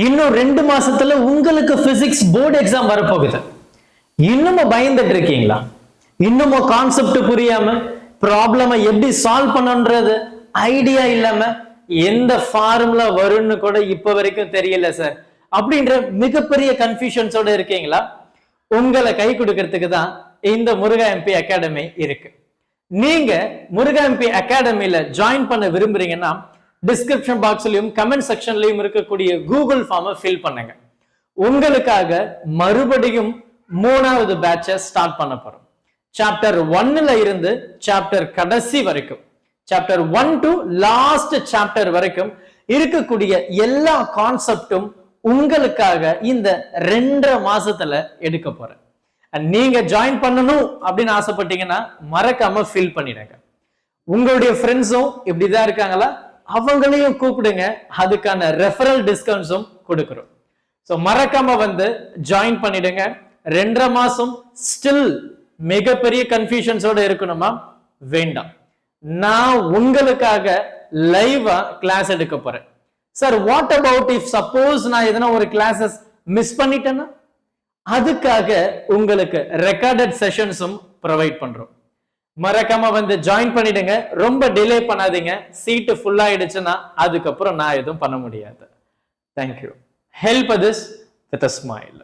இன்னும் 2 மாசத்துல உங்களுக்கு பிசிக்ஸ் போர்டு எக்ஸாம் வரப்போகுது. இன்னும் பயந்துட்டு இருக்கீங்களா? இன்னும் கான்செப்ட் புரியாம ப்ராப்ளமை எப்படி சால்வ் பண்ணணும்ன்றது ஐடியா இல்லாம எந்த ஃபார்முலா வரும்னு கூட இப்ப வரைக்கும் தெரியல சார் அப்படின்ற மிகப்பெரிய கன்ஃபியூஷன்ஸோட இருக்கீங்களா? உங்களை கை கொடுக்கறதுக்கு தான் இந்த முருகா எம்பி அகாடமி இருக்கு. நீங்க முருகா எம்பி அகாடமியில ஜாயின் பண்ண விரும்புறீங்கன்னா டிஸ்கிரிப்ஷன் பாக்ஸ்லயும் கமெண்ட் செக்ஷன்லயும் இருக்கக்கூடிய கூகுள் ஃபார்மை ஃபில் பண்ணுங்க. உங்களுக்காக மறுபடியும் 3வது பேட்சை ஸ்டார்ட் பண்ண போறோம். சாப்டர் 1ல இருந்து சாப்டர் கடைசி வரைக்கும், சாப்டர் 1 டு லாஸ்ட் சாப்டர் வரைக்கும் இருக்கக்கூடிய எல்லா கான்செப்டும் உங்களுக்காக இந்த 2.5 மாசத்துல எடுக்க போறேன். நீங்க ஜாயின் பண்ணணும் அப்படின்னு ஆசைப்பட்டீங்கன்னா மறக்காம ஃபில் பண்ணிடுங்க. உங்களுடைய ஃப்ரெண்ட்ஸும் இப்படிதான் இருக்காங்களா? அவங்களையும் கூப்பிடுங்க. அதுக்கான ரெஃபரல் டிஸ்கவுண்ட்ஸும் கொடுக்கிறோம். சோ மறக்காம வந்து ஜாயின் பண்ணிடுங்க. 2.5 மாசம் ஸ்டில் மிகப்பெரிய கன்ஃபியூஷன்ஸோட இருக்கணுமா? வேண்டாம். நான் உங்களுக்காக லைவா கிளாஸ் எடுக்க போறேன். Sir what about if suppose நான் எதனா ஒரு கிளாஸஸ் மிஸ் பண்ணிட்டேன்னா அதுக்காக உங்களுக்கு ரெக்கார்டட் செஷன்ஸும் ப்ரொவைட் பண்றோம். மறக்காம வந்து ஜாயின் பண்ணிடுங்க. ரொம்ப டிலே பண்ணாதீங்க. சீட்டு ஃபுல் ஆயிடுச்சுன்னா அதுக்கப்புறம் நான் எதுவும் பண்ண முடியாது. Thank you. Help this with a smile.